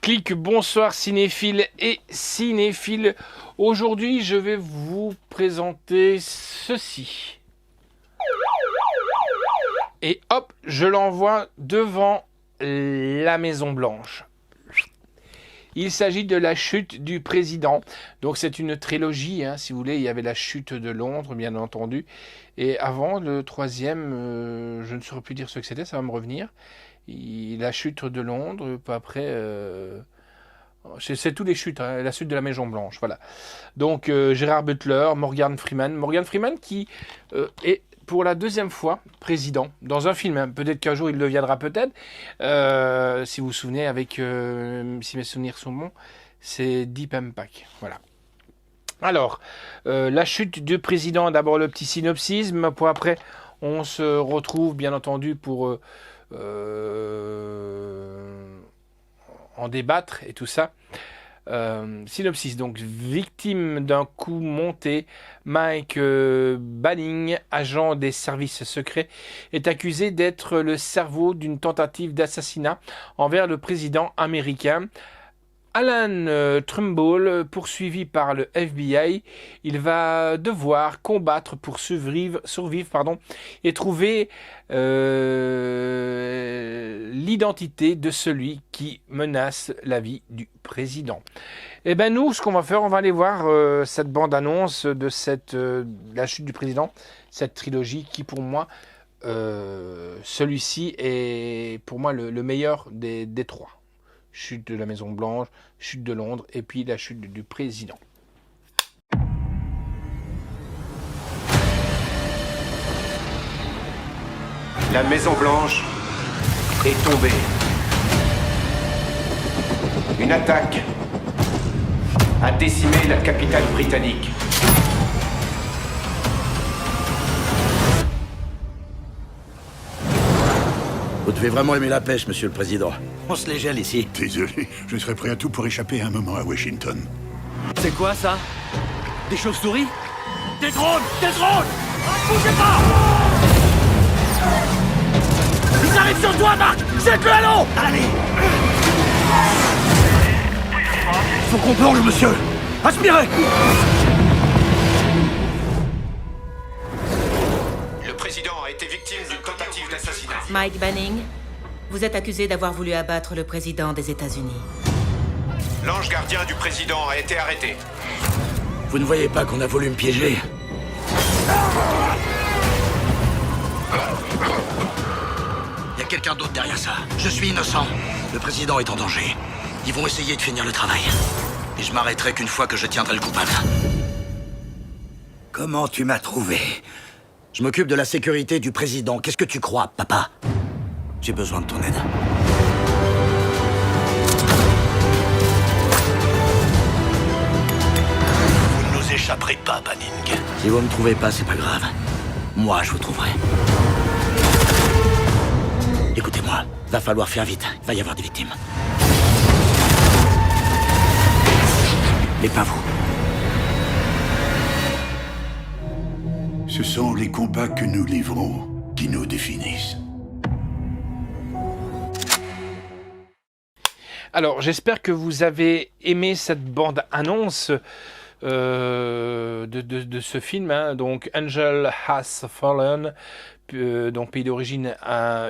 Clic, bonsoir cinéphiles et cinéphiles. Aujourd'hui, je vais vous présenter ceci. Et hop, je l'envoie devant la Maison Blanche. Il s'agit de la chute du président. Donc c'est une trilogie, hein, si vous voulez. Il y avait la chute de Londres, bien entendu. Et avant, le troisième, je ne saurais plus dire ce que c'était, ça va me revenir. La chute de Londres, peu après... c'est tous les chutes, hein, la chute de la Maison Blanche, voilà. Donc Gérard Butler, Morgan Freeman qui est pour la deuxième fois président dans un film. Hein. Peut-être qu'un jour il le deviendra, peut-être. Si vous vous souvenez, avec si mes souvenirs sont bons, c'est Deep Impact, voilà. Alors, la chute du président, d'abord le petit synopsis, mais pour après on se retrouve bien entendu pour en débattre et tout ça. Synopsis, donc victime d'un coup monté, Mike Banning, agent des services secrets, est accusé d'être le cerveau d'une tentative d'assassinat envers le président américain. Alan Trumbull, poursuivi par le FBI, il va devoir combattre pour survivre et trouver l'identité de celui qui menace la vie du président. Et ben nous, ce qu'on va faire, on va aller voir cette bande-annonce de la chute du président, cette trilogie qui pour moi, celui-ci est pour moi le meilleur des trois. Chute de la Maison Blanche, chute de Londres et puis la chute du président. La Maison Blanche est tombée. Une attaque a décimé la capitale britannique. Vous devez vraiment aimer la pêche, monsieur le président. On se les gèle ici. Désolé, je serais prêt à tout pour échapper un moment à Washington. C'est quoi ça? Des chauves-souris? Des drones! Des drones! Bougez pas! Ils arrivent sur toi, Marc! Jette-le à l'eau! Allez! Faut qu'on plonge, monsieur! Aspirez! Le président a été victime d'une tentative d'assassinat. Mike Banning, vous êtes accusé d'avoir voulu abattre le président des États-Unis. L'ange gardien du président a été arrêté. Vous ne voyez pas qu'on a voulu me piéger? Il y a quelqu'un d'autre derrière ça. Je suis innocent. Le président est en danger. Ils vont essayer de finir le travail. Et je m'arrêterai qu'une fois que je tiendrai le coupable. Comment tu m'as trouvé? Je m'occupe de la sécurité du président. Qu'est-ce que tu crois, papa? J'ai besoin de ton aide. Vous ne nous échapperez pas, Banning. Si vous me trouvez pas, c'est pas grave. Moi, je vous trouverai. Écoutez-moi, va falloir faire vite. Il va y avoir des victimes. Mais pas vous. Ce sont les combats que nous livrons qui nous définissent. Alors, j'espère que vous avez aimé cette bande-annonce de ce film, hein, donc Angel Has Fallen, donc pays d'origine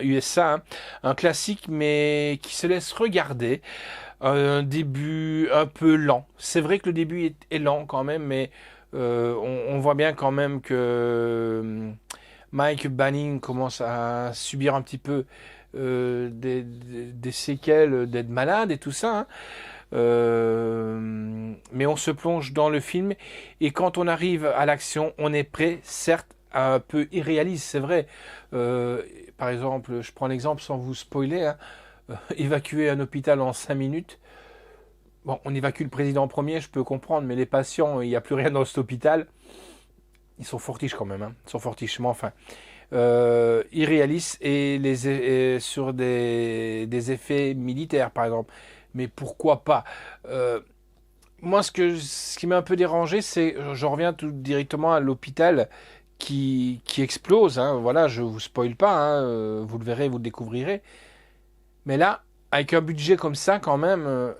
USA, hein, un classique mais qui se laisse regarder, un début un peu lent. C'est vrai que le début est lent quand même, mais on voit bien quand même que Mike Banning commence à subir un petit peu des séquelles d'être malade et tout ça, hein. Mais on se plonge dans le film et quand on arrive à l'action, on est prêt, certes un peu irréaliste, c'est vrai. Par exemple, je prends l'exemple sans vous spoiler, hein, évacuer un hôpital en 5 minutes. Bon, on évacue le président en premier, je peux comprendre, mais les patients, il n'y a plus rien dans cet hôpital. Ils sont fortiches quand même, hein. Ils sont fortiches, mais enfin... irréalistes et sur des effets militaires par exemple, mais pourquoi pas. Moi ce qui m'a un peu dérangé, c'est je reviens tout directement à l'hôpital qui explose, hein. Voilà, je vous spoil pas, hein. Vous le verrez, vous le découvrirez, mais là avec un budget comme ça, quand même,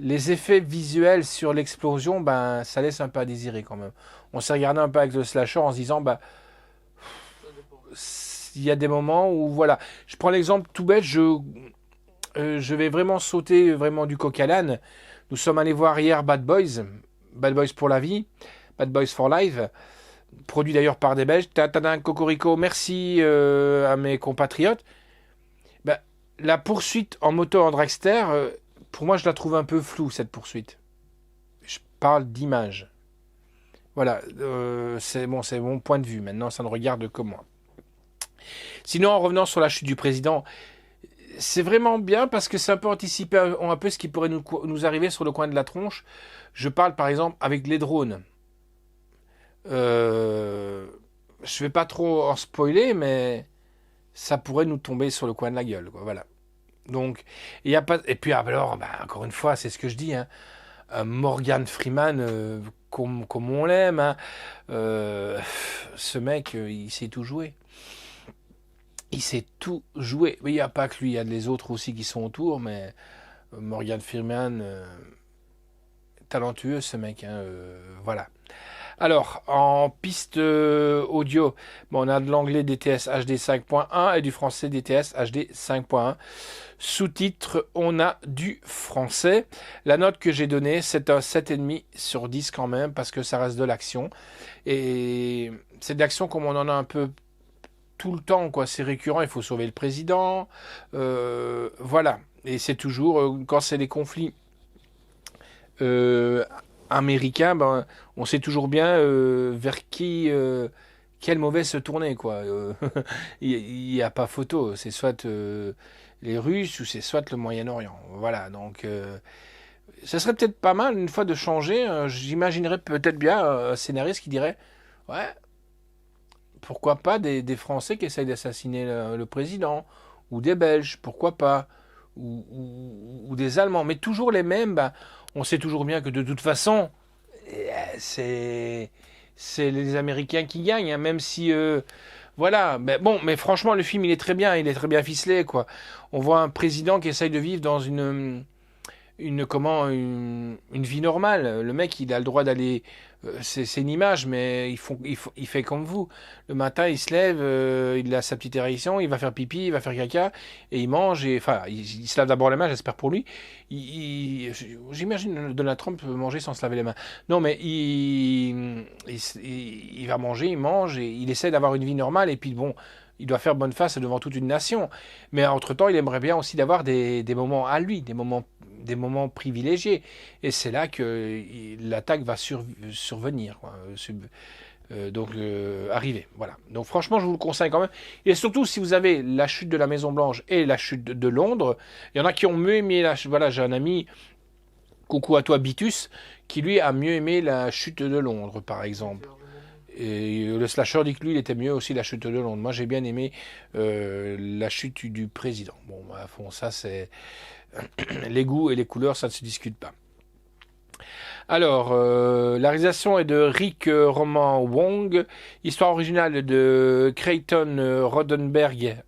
les effets visuels sur l'explosion, ben, ça laisse un peu à désirer quand même. On s'est regardé un peu avec le slasher en se disant, bah, il y a des moments où, voilà. Je prends l'exemple tout bête, je vais vraiment sauter vraiment du coq à l'âne. Nous sommes allés voir hier Bad Boys pour la vie, Bad Boys for Life, produit d'ailleurs par des Belges. Tadadin, cocorico, merci à mes compatriotes. Ben, la poursuite en moto en dragster, pour moi, je la trouve un peu floue, cette poursuite. Je parle d'image. Voilà, c'est mon point de vue. Maintenant, ça ne regarde que moi. Sinon, en revenant sur la chute du président, c'est vraiment bien parce que c'est un peu anticipé un peu ce qui pourrait nous arriver sur le coin de la tronche. Je parle par exemple avec les drones. Je vais pas trop en spoiler, mais ça pourrait nous tomber sur le coin de la gueule, quoi. Voilà. Donc, il y a pas. Et puis alors, bah, encore une fois, c'est ce que je dis, hein. Morgan Freeman, comme on l'aime, hein. Ce mec, il sait tout jouer. Il sait tout jouer. Mais il n'y a pas que lui, il y a les autres aussi qui sont autour, mais Morgan Freeman, talentueux ce mec, hein, voilà. Alors, en piste audio, bon, on a de l'anglais DTS HD 5.1 et du français DTS HD 5.1. Sous-titres, on a du français. La note que j'ai donnée, c'est un 7,5 sur 10 quand même, parce que ça reste de l'action. Et c'est de l'action comme on en a un peu tout le temps, quoi. C'est récurrent, il faut sauver le président. Voilà. Et c'est toujours, quand c'est des conflits américains, ben, on sait toujours bien vers qui, quel mauvais se tourner, quoi. Il n'y a pas photo. C'est soit les Russes ou c'est soit le Moyen-Orient. Voilà. Donc, ça serait peut-être pas mal une fois de changer. J'imaginerais peut-être bien un scénariste qui dirait, ouais, pourquoi pas des Français qui essayent d'assassiner le président, ou des Belges, pourquoi pas, ou des Allemands, mais toujours les mêmes. Ben, on sait toujours bien que de toute façon, c'est les Américains qui gagnent, hein, même si voilà. Mais bon, mais franchement, le film il est très bien ficelé, quoi. On voit un président qui essaye de vivre dans une vie normale. Le mec, il a le droit d'aller. C'est une image, mais il fait comme vous. Le matin, il se lève, il a sa petite érection, il va faire pipi, il va faire caca, et il mange. Enfin, il se lave d'abord les mains, j'espère pour lui. J'imagine Donald Trump manger sans se laver les mains. Non, mais il va manger, il mange, et il essaie d'avoir une vie normale, et puis bon. Il doit faire bonne face devant toute une nation. Mais entre-temps, il aimerait bien aussi d'avoir des moments à lui, des moments privilégiés. Et c'est là que l'attaque va survenir, quoi. Donc, arriver. Voilà. Donc, franchement, je vous le conseille quand même. Et surtout, si vous avez la chute de la Maison-Blanche et la chute de Londres, il y en a qui ont mieux aimé la chute. Voilà, j'ai un ami, coucou à toi, Bitus, qui lui a mieux aimé la chute de Londres, par exemple. Et le slasher dit que lui, il était mieux aussi la chute de Londres. Moi, j'ai bien aimé la chute du président. Bon, bah, bon, ça, c'est les goûts et les couleurs, ça ne se discute pas. Alors, la réalisation est de Rick Roman Wong, histoire originale de Creighton Roddenberger,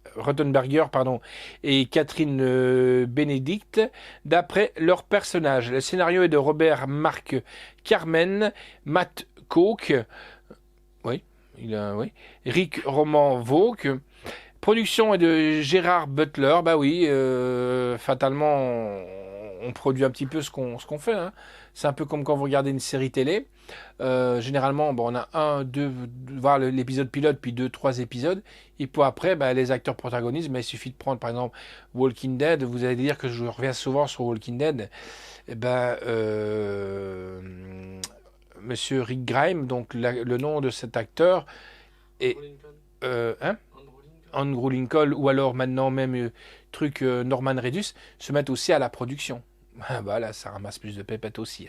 et Catherine Benedict, d'après leur personnage. Le scénario est de Robert Mark Carmen, Matt Coke. Oui, oui. Rick Roman Vauque. Production est de Gérard Butler. Bah oui, fatalement, on produit un petit peu ce qu'on fait, hein. C'est un peu comme quand vous regardez une série télé. Généralement, bon, on a voir l'épisode pilote, puis 2-3 épisodes. Et puis après, bah, les acteurs protagonistes, il suffit de prendre par exemple Walking Dead. Vous allez dire que je reviens souvent sur Walking Dead. Et ben, Monsieur Rick Grimes, donc le nom de cet acteur est Andrew Lincoln, ou alors maintenant même Norman Reedus, se mettent aussi à la production. Bah là, ça ramasse plus de pépettes aussi.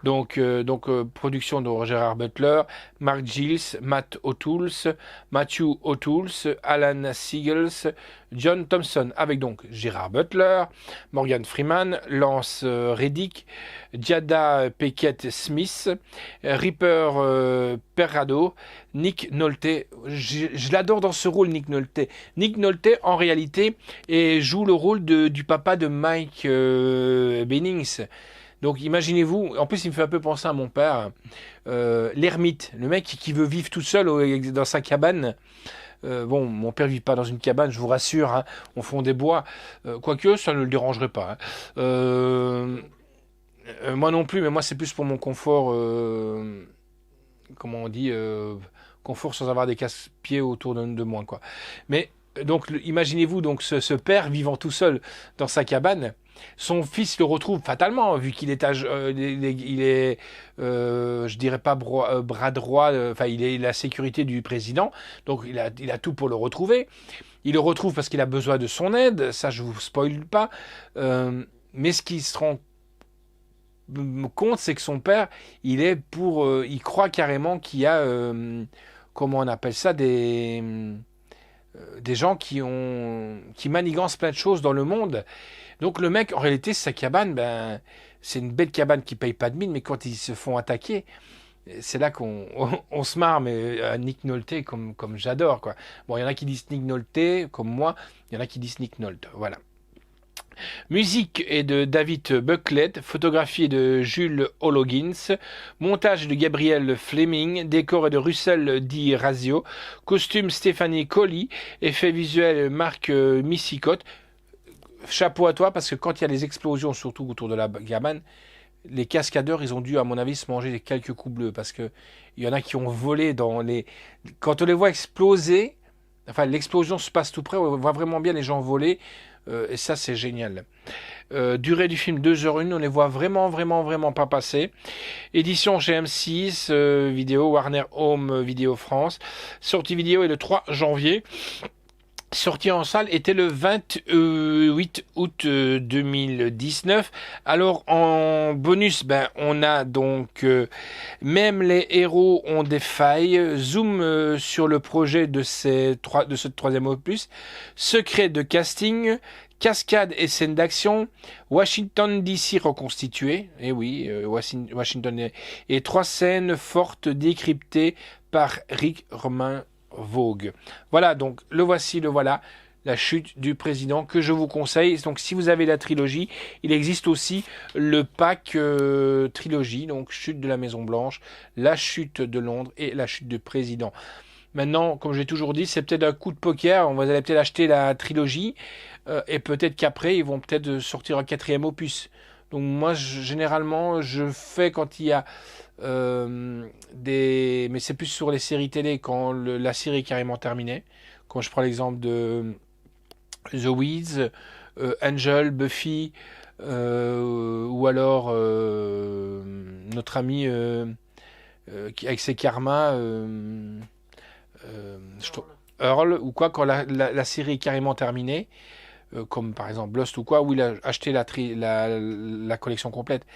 Donc, production de Gérard Butler, Mark Giles, Matthew O'Tools, Alan Siegels, John Thompson, avec donc Gérard Butler, Morgan Freeman, Lance Reddick, Jada Pinkett Smith, Ripper Perrado, Nick Nolte. Je l'adore dans ce rôle, Nick Nolte. Nick Nolte, en réalité, joue le rôle du papa de Mike Bennings. Donc imaginez-vous, en plus il me fait un peu penser à mon père, l'ermite, le mec qui veut vivre tout seul dans sa cabane. Bon, mon père vit pas dans une cabane, je vous rassure, hein, au fond des bois, quoique ça ne le dérangerait pas. Hein. Moi non plus, mais moi c'est plus pour mon confort, comment on dit, confort sans avoir des casse-pieds autour de moi, quoi. Mais donc imaginez-vous donc ce père vivant tout seul dans sa cabane. Son fils le retrouve fatalement, vu qu'il est, je dirais pas bras droit, enfin il est la sécurité du président, donc il a tout pour le retrouver. Il le retrouve parce qu'il a besoin de son aide, ça je vous spoil pas. Mais ce qui se rend compte, c'est que son père, il croit carrément qu'il y a, comment on appelle ça, des gens qui manigancent plein de choses dans le monde. Donc le mec, en réalité, sa cabane, c'est une belle cabane qui paye pas de mine, mais quand ils se font attaquer, c'est là qu'on se marre, mais à Nick Nolte, comme j'adore, quoi. Bon, il y en a qui disent Nick Nolte, comme moi, il y en a qui disent Nick Nolte, voilà. Musique est de David Buckley, photographie est de Jules Hologgins, montage de Gabriel Fleming, décor est de Russell D. Razio, costume Stéphanie Colli, effets visuels Marc Missicotte. Chapeau à toi, parce que quand il y a des explosions, surtout autour de la cabane, les cascadeurs, ils ont dû, à mon avis, se manger quelques coups bleus, parce que il y en a qui ont volé quand on les voit exploser, enfin l'explosion se passe tout près, on voit vraiment bien les gens voler, et ça c'est génial. Durée du film 2h01, on les voit vraiment pas passer. Édition chez M6 vidéo, Warner Home Vidéo France. Sortie vidéo est le 3 janvier. Sortie en salle était le 28 août 2019. Alors en bonus, on a donc même les héros ont des failles. Zoom sur le projet de ce troisième opus. Secret de casting. Cascade et scènes d'action. Washington DC reconstitué. Et oui, Washington et 3 scènes fortes décryptées par Rick Romain Vogue. Voilà, donc le voilà, la chute du président que je vous conseille. Donc si vous avez la trilogie, il existe aussi le pack trilogie, donc chute de la Maison Blanche, la chute de Londres et la chute du président. Maintenant, comme j'ai toujours dit, c'est peut-être un coup de poker, on va peut-être acheter la trilogie et peut-être qu'après ils vont peut-être sortir un 4e opus. Donc moi généralement je fais quand il y a mais c'est plus sur les séries télé quand la série est carrément terminée. Quand je prends l'exemple de The Weeds, Angel, Buffy, ou alors notre ami avec ses karmas, Earl, ou quoi, quand la série est carrément terminée, comme par exemple Lost ou quoi, où il a acheté la collection complète.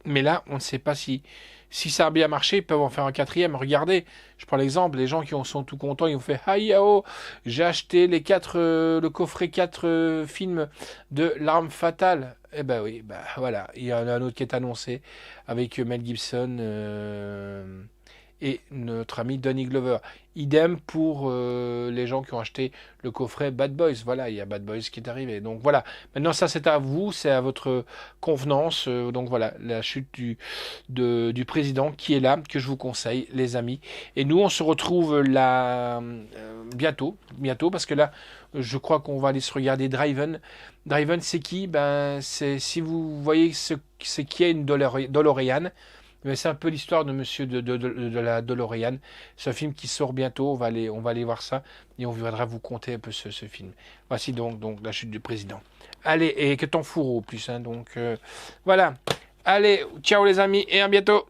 Mais là, on ne sait pas si ça a bien marché, ils peuvent en faire un 4e. Regardez, je prends l'exemple, les gens qui sont tout contents, ils ont fait « Ah yao, j'ai acheté le coffret 4 films de L'Arme Fatale ». Eh ben oui, voilà, il y en a un autre qui est annoncé avec Mel Gibson et notre ami Donny Glover. Idem pour les gens qui ont acheté le coffret Bad Boys. Voilà, il y a Bad Boys qui est arrivé. Donc voilà, maintenant ça c'est à vous, c'est à votre convenance. Donc voilà, la chute du président qui est là, que je vous conseille les amis. Et nous on se retrouve là bientôt, parce que là je crois qu'on va aller se regarder Driven. Driven c'est qui ? C'est, si vous voyez c'est qui est une DeLorean. Mais c'est un peu l'histoire de monsieur de la DeLorean. C'est un film qui sort bientôt. On va aller voir ça et on viendra vous conter un peu ce film. Voici donc la chute du président. Allez, et que t'en fourreau au plus. Hein, donc voilà. Allez, ciao les amis et à bientôt.